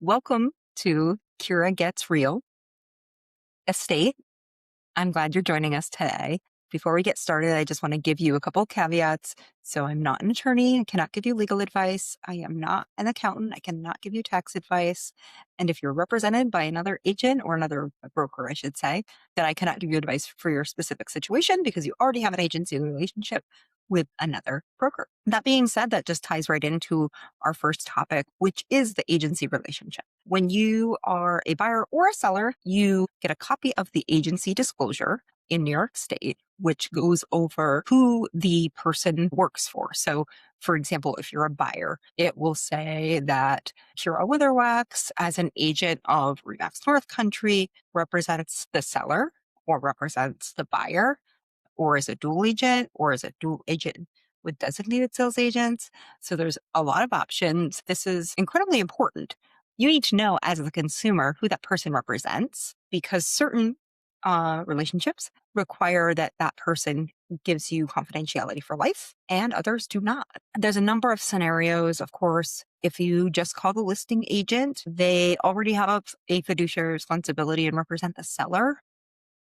Welcome to Kira Gets Real Estate. I'm glad you're joining us today. Before we get started, I just want to give you a couple caveats. So I'm not an attorney. I cannot give you legal advice. I am not an accountant. I cannot give you tax advice. And if you're represented by another agent or another broker, I should say, then I cannot give you advice for your specific situation because you already have an agency relationship with another broker. That being said, that just ties right into our first topic, which is the agency relationship. When you are a buyer or a seller, you get a copy of the agency disclosure in New York State, which goes over who the person works for. So, for example, if you're a buyer, it will say that Kira Witherwax, as an agent of Remax North Country, represents the seller or represents the buyer, or is a dual agent, or is a dual agent with designated sales agents. So there's a lot of options. This is incredibly important. You need to know as the consumer who that person represents because certain relationships require that that person gives you confidentiality for life and others do not. There's a number of scenarios, of course. If you just call the listing agent, they already have a fiduciary responsibility and represent the seller.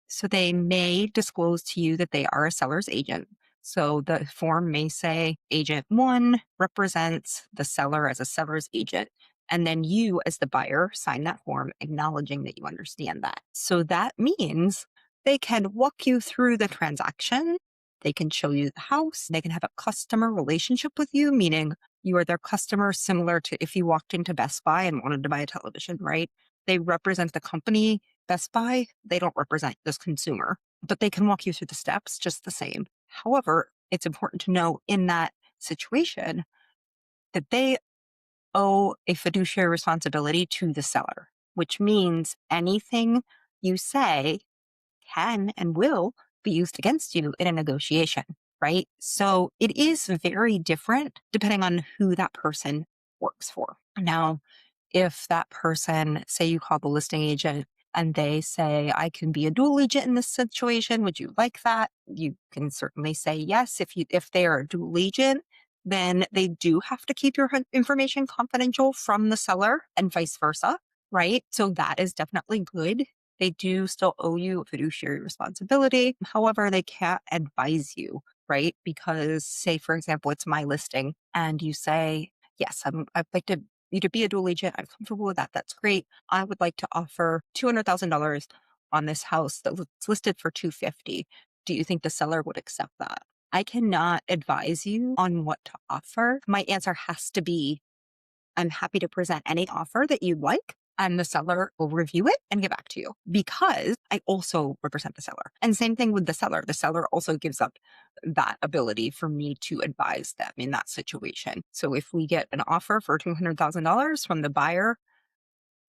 So they may disclose to you that they are a seller's agent. So the form may say agent one represents the seller as a seller's agent. And then you, as the buyer, sign that form acknowledging that you understand that. So that means they can walk you through the transaction. They can show you the house. They can have a customer relationship with you, meaning you are their customer, similar to if you walked into Best Buy and wanted to buy a television, right? They represent the company Best Buy, they don't represent this consumer, but they can walk you through the steps just the same. However, it's important to know in that situation that they owe a fiduciary responsibility to the seller, which means anything you say can and will be used against you in a negotiation, right? So it is very different depending on who that person works for. Now, if that person, say you call the listing agent and they say, I can be a dual agent in this situation, would you like that? You can certainly say yes. If they are a dual agent, then they do have to keep your information confidential from the seller and vice versa, right? So that is definitely good. They do still owe you a fiduciary responsibility. However, they can't advise you, right? Because say, for example, it's my listing and you say, yes, I'd like you to be a dual agent. I'm comfortable with that. That's great. I would like to offer $200,000 on this house that's listed for $250,000. Do you think the seller would accept that? I cannot advise you on what to offer. My answer has to be, I'm happy to present any offer that you'd like, and the seller will review it and get back to you because I also represent the seller. And same thing with the seller. The seller also gives up that ability for me to advise them in that situation. So if we get an offer for $200,000 from the buyer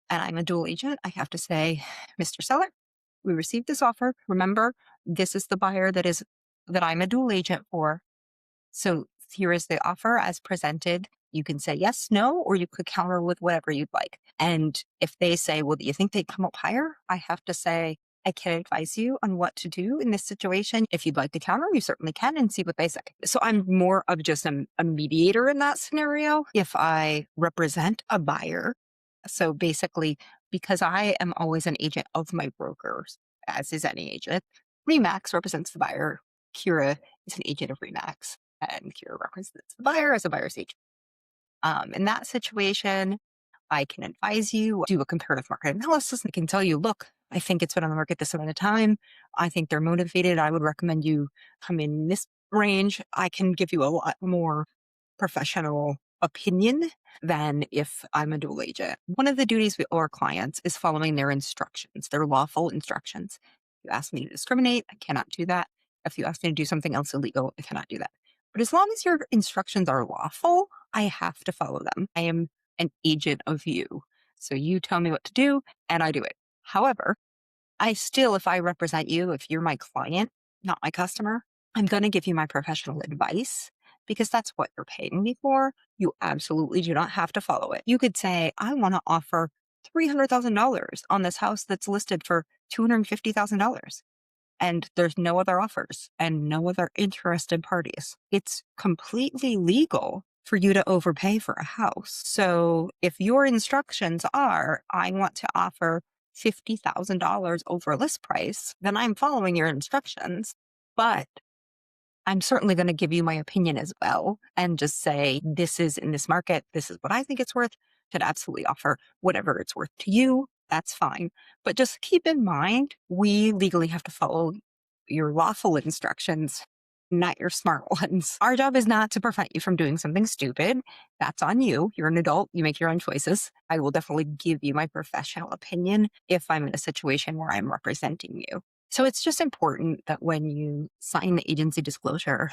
and I'm a dual agent, I have to say, Mr. Seller, we received this offer. Remember, this is the buyer that I'm a dual agent for. So here is the offer as presented. You can say yes, no, or you could counter with whatever you'd like. And if they say, well, do you think they'd come up higher? I have to say, I can advise you on what to do in this situation. If you'd like to counter, you certainly can and see what they say. So I'm more of just a mediator in that scenario. If I represent a buyer, so basically, because I am always an agent of my brokers, as is any agent, Remax represents the buyer. Kira is an agent of Remax, and Kira represents the buyer as a buyer's agent. In that situation, I can advise you, do a comparative market analysis. I can tell you, look, I think it's been on the market this amount of time. I think they're motivated. I would recommend you come in this range. I can give you a lot more professional opinion than if I'm a dual agent. One of the duties we owe our clients is following their instructions, their lawful instructions. If you ask me to discriminate, I cannot do that. If you ask me to do something else illegal, I cannot do that. But as long as your instructions are lawful, I have to follow them. I am an agent of you. So you tell me what to do and I do it. However, I still, if I represent you, if you're my client, not my customer, I'm going to give you my professional advice because that's what you're paying me for. You absolutely do not have to follow it. You could say, I want to offer $300,000 on this house that's listed for $250,000. And there's no other offers and no other interested parties. It's completely legal for you to overpay for a house. So if your instructions are, I want to offer $50,000 over list price, then I'm following your instructions. But I'm certainly going to give you my opinion as well and just say, this is in this market. This is what I think it's worth. Should absolutely offer whatever it's worth to you. That's fine. But just keep in mind, we legally have to follow your lawful instructions, not your smart ones. Our job is not to prevent you from doing something stupid. That's on you. You're an adult. You make your own choices. I will definitely give you my professional opinion if I'm in a situation where I'm representing you. So it's just important that when you sign the agency disclosure,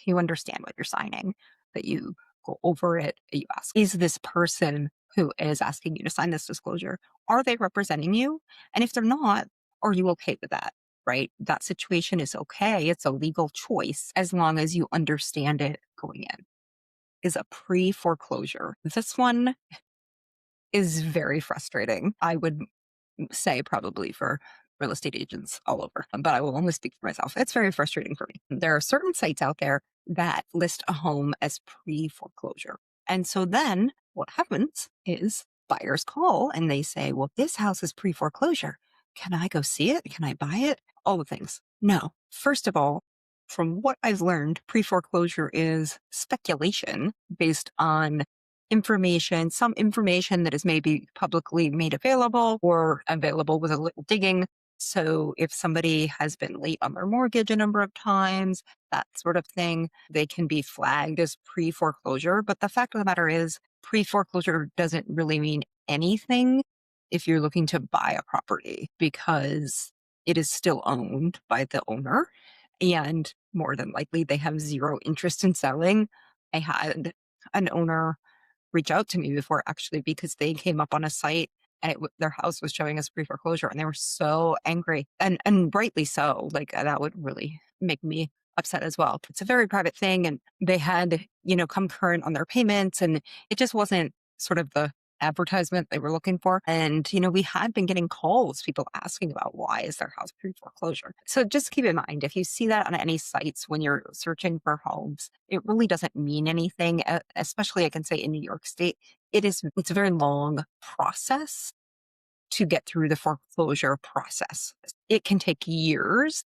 you understand what you're signing, that you go over it, that you ask, is this person who is asking you to sign this disclosure, are they representing you? And if they're not, are you okay with that? Right? That situation is okay. It's a legal choice as long as you understand it going in. Is a pre-foreclosure. This one is very frustrating. I would say probably for real estate agents all over, but I will only speak for myself. It's very frustrating for me. There are certain sites out there that list a home as pre-foreclosure. And so then what happens is buyers call and they say, well, this house is pre-foreclosure. Can I go see it? Can I buy it? All the things. No. First of all, from what I've learned, pre-foreclosure is speculation based on some information that is maybe publicly made available or available with a little digging. So if somebody has been late on their mortgage a number of times, that sort of thing, they can be flagged as pre-foreclosure. But the fact of the matter is, pre-foreclosure doesn't really mean anything if you're looking to buy a property because it is still owned by the owner. And more than likely, they have zero interest in selling. I had an owner reach out to me before actually because they came up on a site and their house was showing us pre-foreclosure and they were so angry and rightly so. Like that would really make me upset as well. It's a very private thing and they had, come current on their payments and it just wasn't sort of the advertisement they were looking for. And, we had been getting calls, people asking about why is their house pre-foreclosure. So just keep in mind, if you see that on any sites when you're searching for homes, it really doesn't mean anything, especially I can say in New York State, it's a very long process to get through the foreclosure process. It can take years,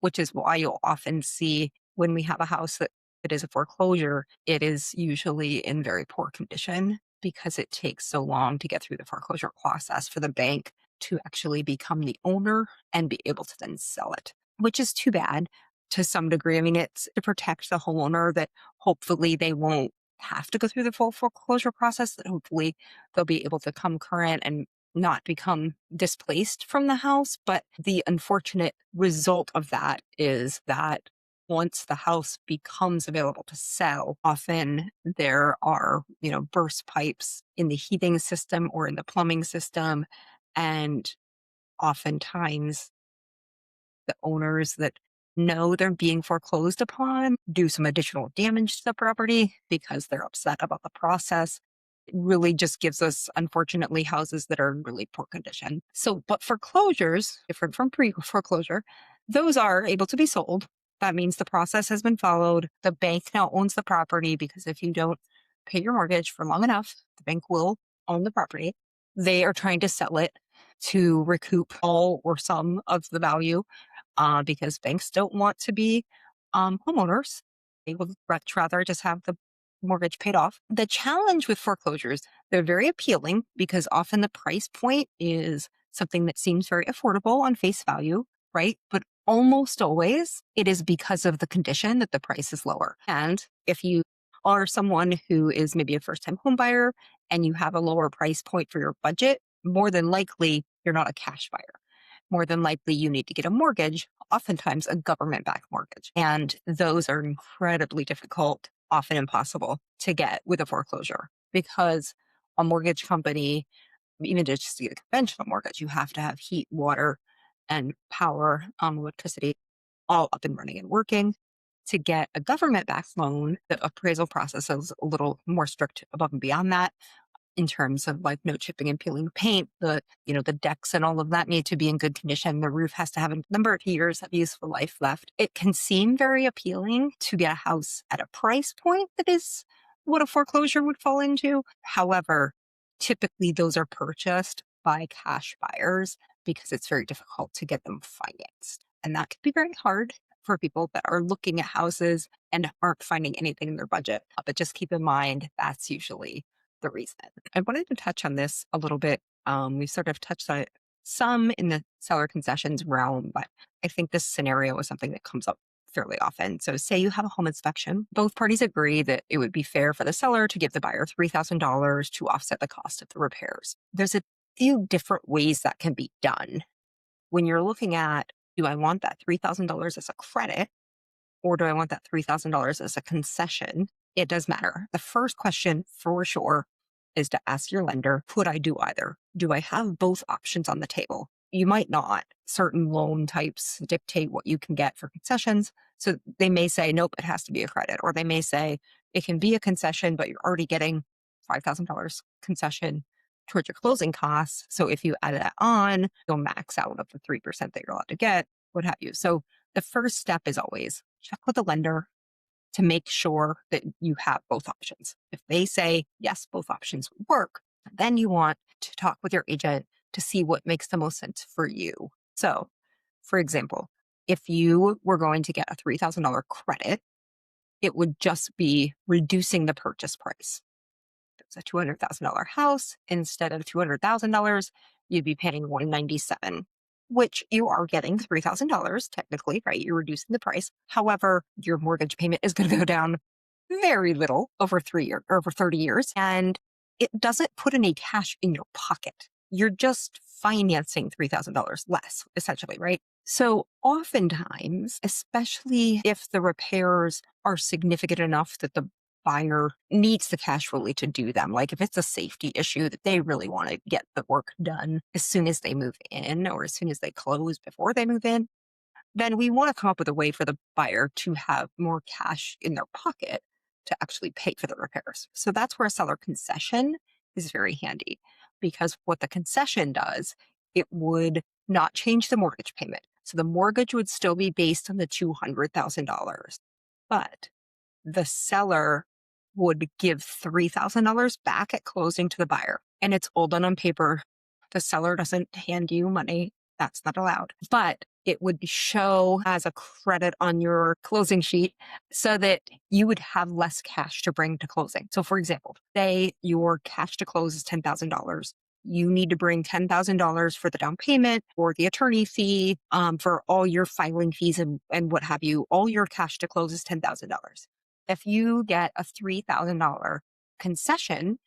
which is why you'll often see when we have a house that it is a foreclosure, it is usually in very poor condition because it takes so long to get through the foreclosure process for the bank to actually become the owner and be able to then sell it, which is too bad to some degree. I mean, it's to protect the homeowner that hopefully they won't have to go through the full foreclosure process, that hopefully they'll be able to come current and not become displaced from the house. But the unfortunate result of that is that once the house becomes available to sell, often there are, burst pipes in the heating system or in the plumbing system. And oftentimes the owners that know they're being foreclosed upon do some additional damage to the property because they're upset about the process. It really just gives us, unfortunately, houses that are in really poor condition. So, but foreclosures, different from pre-foreclosure, those are able to be sold. That means the process has been followed. The bank now owns the property because if you don't pay your mortgage for long enough, the bank will own the property. They are trying to sell it to recoup all or some of the value because banks don't want to be homeowners. They would much rather just have the mortgage paid off. The challenge with foreclosures, they're very appealing because often the price point is something that seems very affordable on face value, right? But almost always it is because of the condition that the price is lower. And if you are someone who is maybe a first-time home buyer and you have a lower price point for your budget, more than likely you're not a cash buyer. More than likely you need to get a mortgage, oftentimes a government-backed mortgage. And those are incredibly difficult, often impossible to get with a foreclosure because a mortgage company, even just to get a conventional mortgage, you have to have heat, water, and power, electricity all up and running and working. To get a government-backed loan, the appraisal process is a little more strict above and beyond that in terms of like no chipping and peeling paint, the decks and all of that need to be in good condition. The roof has to have a number of years of useful life left. It can seem very appealing to get a house at a price point that is what a foreclosure would fall into. However, typically those are purchased by cash buyers because it's very difficult to get them financed. And that can be very hard for people that are looking at houses and aren't finding anything in their budget. But just keep in mind that's usually the reason. I wanted to touch on this a little bit. We sort of touched on it some in the seller concessions realm, but I think this scenario is something that comes up fairly often. So say you have a home inspection, both parties agree that it would be fair for the seller to give the buyer $3,000 to offset the cost of the repairs. There's a few different ways that can be done. When you're looking at, do I want that $3,000 as a credit or do I want that $3,000 as a concession? It does matter. The first question for sure is to ask your lender, could I do either? Do I have both options on the table? You might not. Certain loan types dictate what you can get for concessions. So they may say, nope, it has to be a credit. Or they may say it can be a concession, but you're already getting $5,000 concession towards your closing costs. So if you add that on, you'll max out of the 3% that you're allowed to get, what have you. So the first step is always check with the lender to make sure that you have both options. If they say, yes, both options would work, then you want to talk with your agent to see what makes the most sense for you. So, for example, if you were going to get a $3,000 credit, it would just be reducing the purchase price. If it's a $200,000 house, instead of $200,000, you'd be paying $197,000, which you are getting $3,000 technically, right? You're reducing the price. However, your mortgage payment is going to go down very little over 30 years. And it doesn't put any cash in your pocket. You're just financing $3,000 less, essentially, right? So oftentimes, especially if the repairs are significant enough that the buyer needs the cash really to do them, like if it's a safety issue that they really want to get the work done as soon as they move in or as soon as they close before they move in, then we want to come up with a way for the buyer to have more cash in their pocket to actually pay for the repairs. So that's where a seller concession is very handy, because what the concession does, it would not change the mortgage payment. So the mortgage would still be based on the $200,000, but the seller would give $3,000 back at closing to the buyer. And it's all done on paper. The seller doesn't hand you money. That's not allowed. But it would show as a credit on your closing sheet so that you would have less cash to bring to closing. So for example, say your cash to close is $10,000. You need to bring $10,000 for the down payment or the attorney fee, for all your filing fees and what have you. All your cash to close is $10,000. If you get a $3,000 concession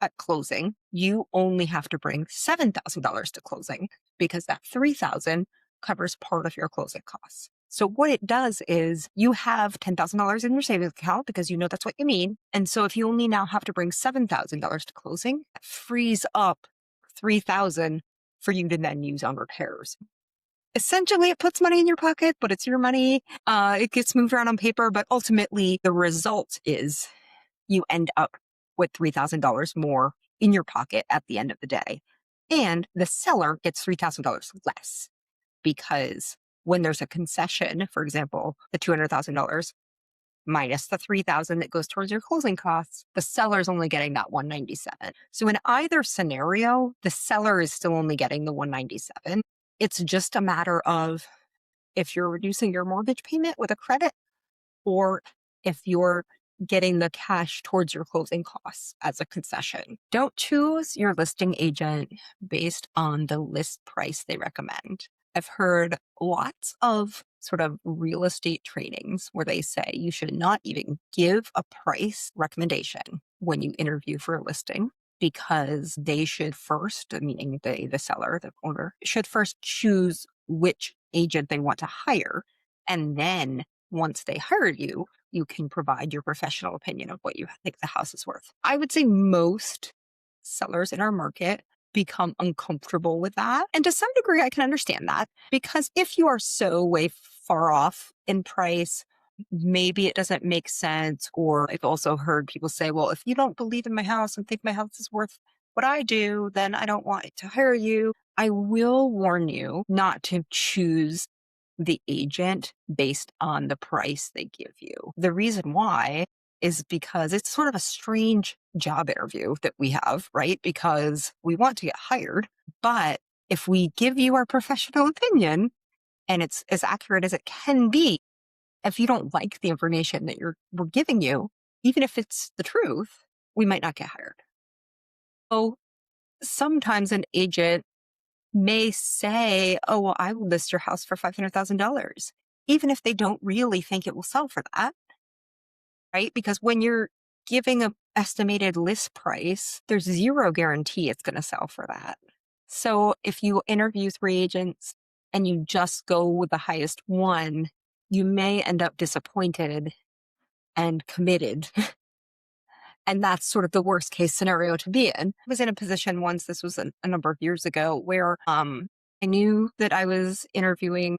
at closing, you only have to bring $7,000 to closing because that $3,000 covers part of your closing costs. So what it does is you have $10,000 in your savings account because you know that's what you need. And so if you only now have to bring $7,000 to closing, that frees up $3,000 for you to then use on repairs. Essentially, it puts money in your pocket, but it's your money. It gets moved around on paper, but ultimately the result is you end up with $3,000 more in your pocket at the end of the day. And the seller gets $3,000 less because when there's a concession, for example, the $200,000 minus the $3,000 that goes towards your closing costs, the seller is only getting that $197. So in either scenario, the seller is still only getting the $197. It's just a matter of if you're reducing your mortgage payment with a credit or if you're getting the cash towards your closing costs as a concession. Don't choose your listing agent based on the list price they recommend. I've heard lots of sort of real estate trainings where they say you should not even give a price recommendation when you interview for a listing, because they should first, meaning the seller, the owner, should first choose which agent they want to hire. And then once they hire you, you can provide your professional opinion of what you think the house is worth. I would say most sellers in our market become uncomfortable with that. And to some degree, I can understand that, because if you are so way far off in price, maybe it doesn't make sense. Or I've also heard people say, well, if you don't believe in my house and think my house is worth what I do, then I don't want to hire you. I will warn you not to choose the agent based on the price they give you. The reason why is because it's sort of a strange job interview that we have, right? Because we want to get hired, but if we give you our professional opinion and it's as accurate as it can be, if you don't like the information that we're giving you, even if it's the truth, we might not get hired. So sometimes an agent may say, oh, well, I will list your house for $500,000, even if they don't really think it will sell for that, right? Because when you're giving an estimated list price, there's zero guarantee it's going to sell for that. So if you interview 3 agents and you just go with the highest one, you may end up disappointed and committed. And that's sort of the worst case scenario to be in. I was in a position once, this was a number of years ago, where I knew that I was interviewing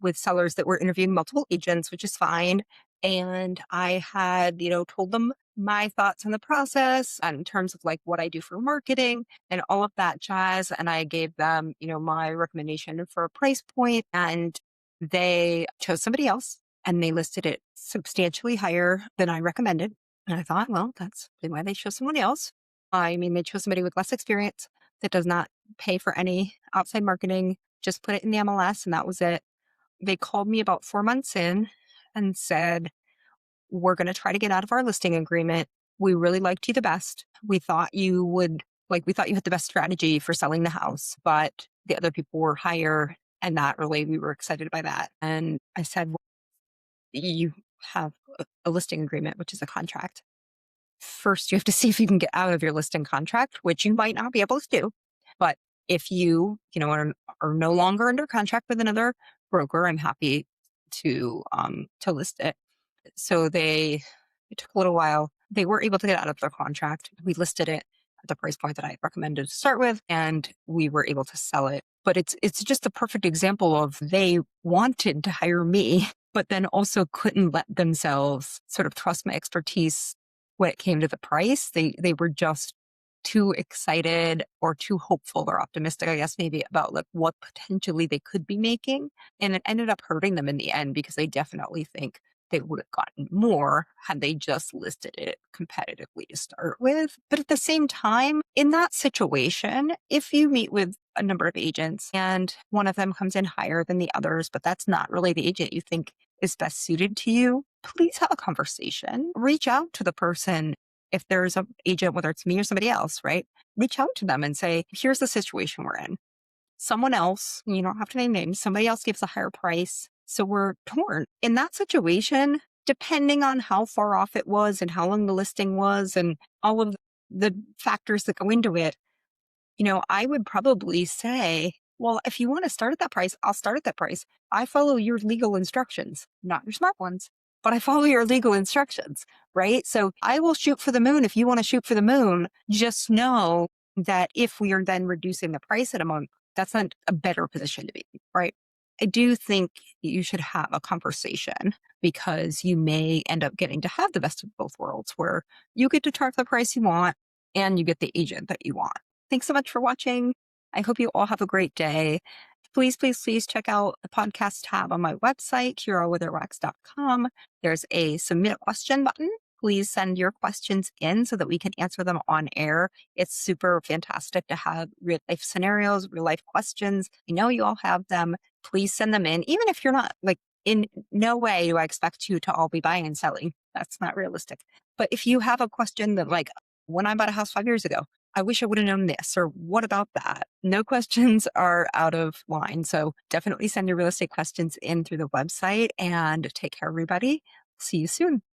with sellers that were interviewing multiple agents, which is fine. And I had, told them my thoughts on the process in terms of like what I do for marketing and all of that jazz. And I gave them, my recommendation for a price point, and they chose somebody else and they listed it substantially higher than I recommended. And I thought, well, that's why they chose someone else. I mean, they chose somebody with less experience that does not pay for any outside marketing, just put it in the MLS, and that was it. They called me about 4 months in and said, we're going to try to get out of our listing agreement. We really liked you the best. We thought we thought you had the best strategy for selling the house, but the other people were higher. And we were excited by that. And I said, well, you have a listing agreement, which is a contract. First, you have to see if you can get out of your listing contract, which you might not be able to do. But if are no longer under contract with another broker, I'm happy to list it. So it took a little while. They were able to get out of their contract. We listed it at the price point that I recommended to start with, and we were able to sell it. But it's just a perfect example of they wanted to hire me, but then also couldn't let themselves sort of trust my expertise when it came to the price. They were just too excited or too hopeful or optimistic, I guess, maybe about like what potentially they could be making. And it ended up hurting them in the end because they definitely think they would have gotten more had they just listed it competitively to start with. But at the same time, in that situation, if you meet with a number of agents and one of them comes in higher than the others, but that's not really the agent you think is best suited to you, please have a conversation. Reach out to the person. If there's an agent, whether it's me or somebody else, right? Reach out to them and say, here's the situation we're in. Someone else, you don't have to name names, somebody else gives a higher price. So we're torn. In that situation, depending on how far off it was and how long the listing was and all of the factors that go into it, I would probably say, well, if you want to start at that price, I'll start at that price. I follow your legal instructions, not your smart ones, but I follow your legal instructions, right? So I will shoot for the moon. If you want to shoot for the moon, just know that if we are then reducing the price at a month, that's not a better position to be, right? I do think you should have a conversation because you may end up getting to have the best of both worlds where you get to charge the price you want and you get the agent that you want. Thanks so much for watching. I hope you all have a great day. Please, please, please check out the podcast tab on my website, witherwax.com. There's a submit a question button. Please send your questions in so that we can answer them on air. It's super fantastic to have real life scenarios, real life questions. I know you all have them. Please send them in, even if you're not in no way do I expect you to all be buying and selling. That's not realistic. But if you have a question that when I bought a house 5 years ago, I wish I would have known this, or what about that? No questions are out of line. So definitely send your real estate questions in through the website and take care, everybody. See you soon.